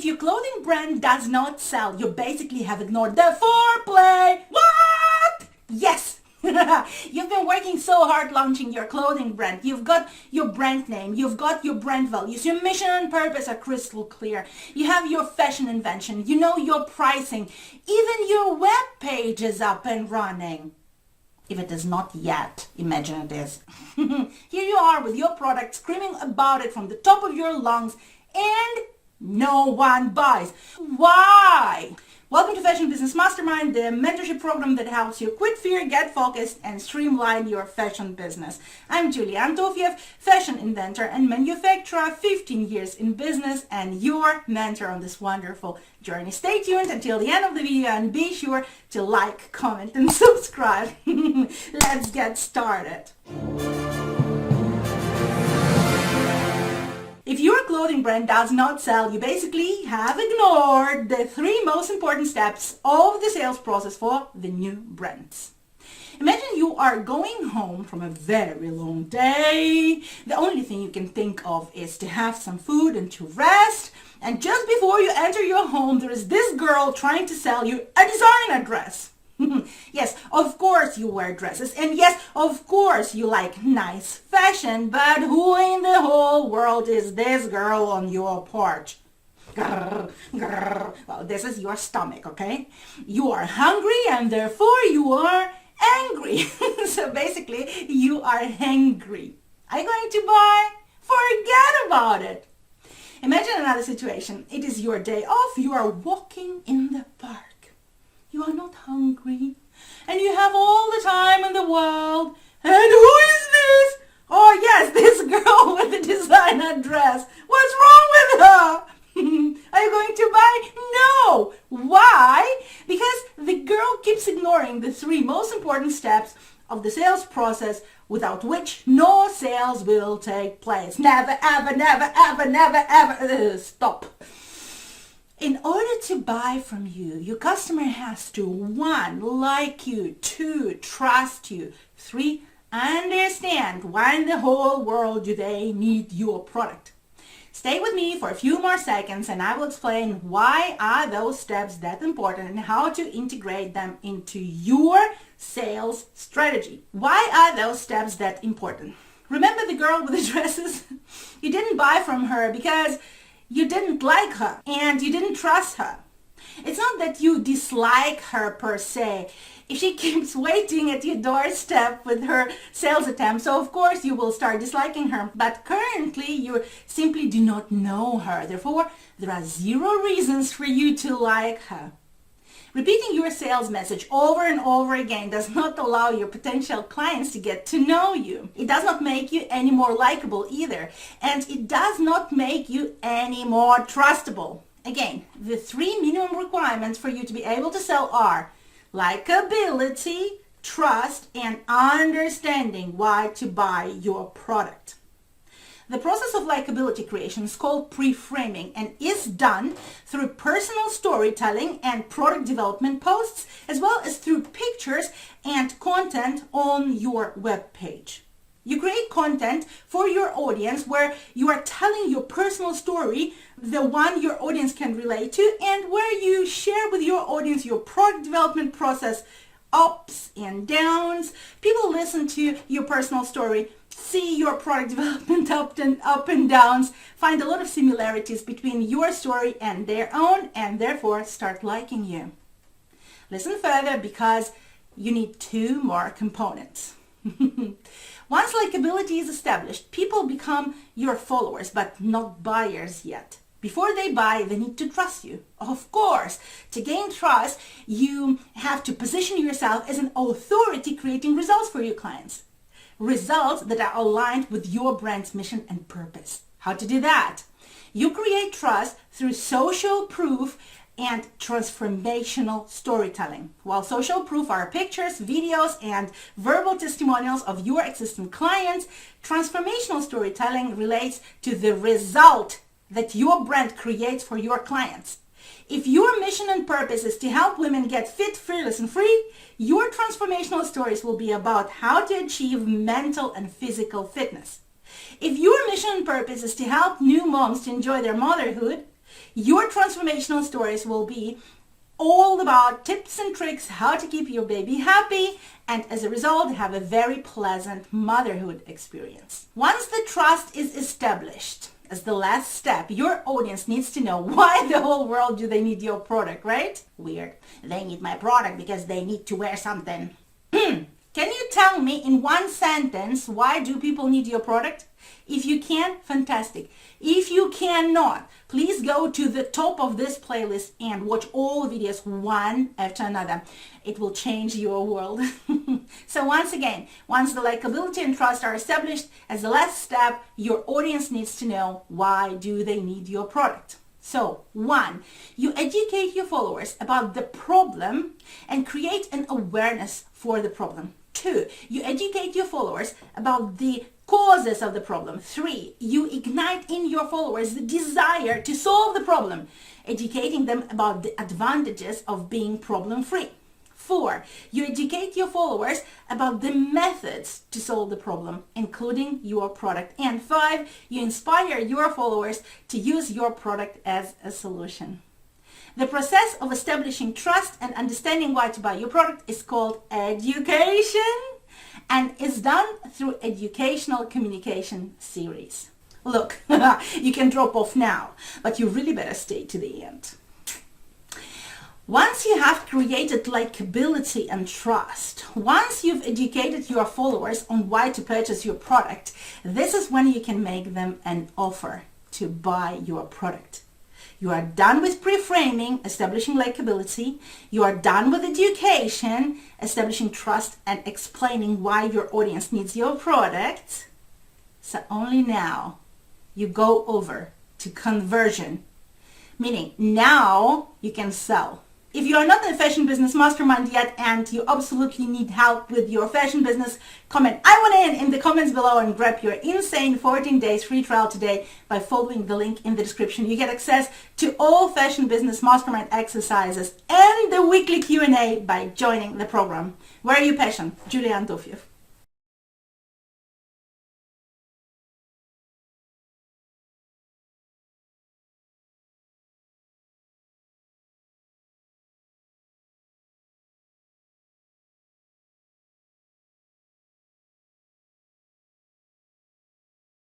If your clothing brand does not sell, you basically have ignored the foreplay. What? Yes. You've been working so hard launching your clothing brand. You've got your brand name, you've got your brand values, your mission and purpose are crystal clear. You have your fashion invention, you know your pricing, even your web page is up and running. If it is not yet, imagine it is. Here you are with your product, screaming about it from the top of your lungs, and no one buys. Why? Welcome to Fashion Business Mastermind, the mentorship program that helps you quit fear, get focused, and streamline your fashion business. I'm Julia Antofiev, fashion inventor and manufacturer, 15 years in business, and your mentor on this wonderful journey. Stay tuned until the end of the video and be sure to like, comment, and subscribe. Let's get started. If your clothing brand does not sell, you basically have ignored the 3 most important steps of the sales process for the new brands. Imagine you are going home from a very long day. The only thing you can think of is to have some food and to rest. And just before you enter your home, there is this girl trying to sell you a designer dress. Yes, of course you wear dresses, and yes, of course you like nice fashion, but who in the whole world is this girl on your porch? Grrr, grrr. Well, this is your stomach, okay? You are hungry and therefore you are angry. So basically, you are hangry. Are you going to buy? Forget about it. Imagine another situation. It is your day off. You are walking in the park. You are not hungry, and you have all the time in the world. And who is this? Oh yes, this girl with the designer dress. What's wrong with her? Are you going to buy? No. Why? Because the girl keeps ignoring the 3 most important steps of the sales process, without which no sales will take place. Never, ever, never, ever, never, ever. Stop. In order to buy from you, your customer has to 1, like you, 2, trust you, 3, understand why in the whole world do they need your product. Stay with me for a few more seconds and I will explain why are those steps that important and how to integrate them into your sales strategy. Why are those steps that important? Remember the girl with the dresses? You didn't buy from her because you didn't like her and you didn't trust her. It's not that you dislike her per se. If she keeps waiting at your doorstep with her sales attempt, so of course you will start disliking her. But currently you simply do not know her. Therefore, there are 0 reasons for you to like her. Repeating your sales message over and over again does not allow your potential clients to get to know you. It does not make you any more likable either, and it does not make you any more trustable. Again, the 3 minimum requirements for you to be able to sell are likability, trust, and understanding why to buy your product. The process of likability creation is called preframing and is done through personal storytelling and product development posts, as well as through pictures and content on your web page. You create content for your audience where you are telling your personal story, the one your audience can relate to, and where you share with your audience your product development process, ups and downs. People listen to your personal story, see your product development up and downs, find a lot of similarities between your story and their own, and therefore start liking you. Listen further because you need 2 more components. Once likability is established, people become your followers, but not buyers yet. Before they buy, they need to trust you. Of course, to gain trust, you have to position yourself as an authority creating results for your clients. Results that are aligned with your brand's mission and purpose. How to do that? You create trust through social proof and transformational storytelling. While social proof are pictures, videos, and verbal testimonials of your existing clients, transformational storytelling relates to the result that your brand creates for your clients. If your mission and purpose is to help women get fit, fearless, and free, your transformational stories will be about how to achieve mental and physical fitness. If your mission and purpose is to help new moms to enjoy their motherhood, Your transformational stories will be all about tips and tricks how to keep your baby happy and as a result have a very pleasant motherhood experience. Once the trust is established, as the last step, your audience needs to know why the whole world do they need your product, right? Weird. They need my product because they need to wear something. Can you tell me in one sentence why do people need your product? If you can, fantastic. If you cannot, please go to the top of this playlist and watch all videos one after another. It will change your world. So once again, once the likability and trust are established, as the last step, your audience needs to know why do they need your product. So, 1, you educate your followers about the problem and create an awareness for the problem. 2, you educate your followers about the causes of the problem. 3, you ignite in your followers the desire to solve the problem, educating them about the advantages of being problem-free. 4, you educate your followers about the methods to solve the problem, including your product. And 5, you inspire your followers to use your product as a solution. The process of establishing trust and understanding why to buy your product is called education and is done through educational communication series. Look, you can drop off now, but you really better stay to the end. Once you have created likability and trust, once you've educated your followers on why to purchase your product, this is when you can make them an offer to buy your product. You are done with pre-framing, establishing likability. You are done with education, establishing trust and explaining why your audience needs your product. So only now you go over to conversion, meaning now you can sell. If you are not in a fashion business mastermind yet and you absolutely need help with your fashion business, comment "I want in the comments below and grab your insane 14 days free trial today by following the link in the description. You get access to all fashion business mastermind exercises and the weekly Q&A by joining the program. Where are you passion? Julia Antofiev.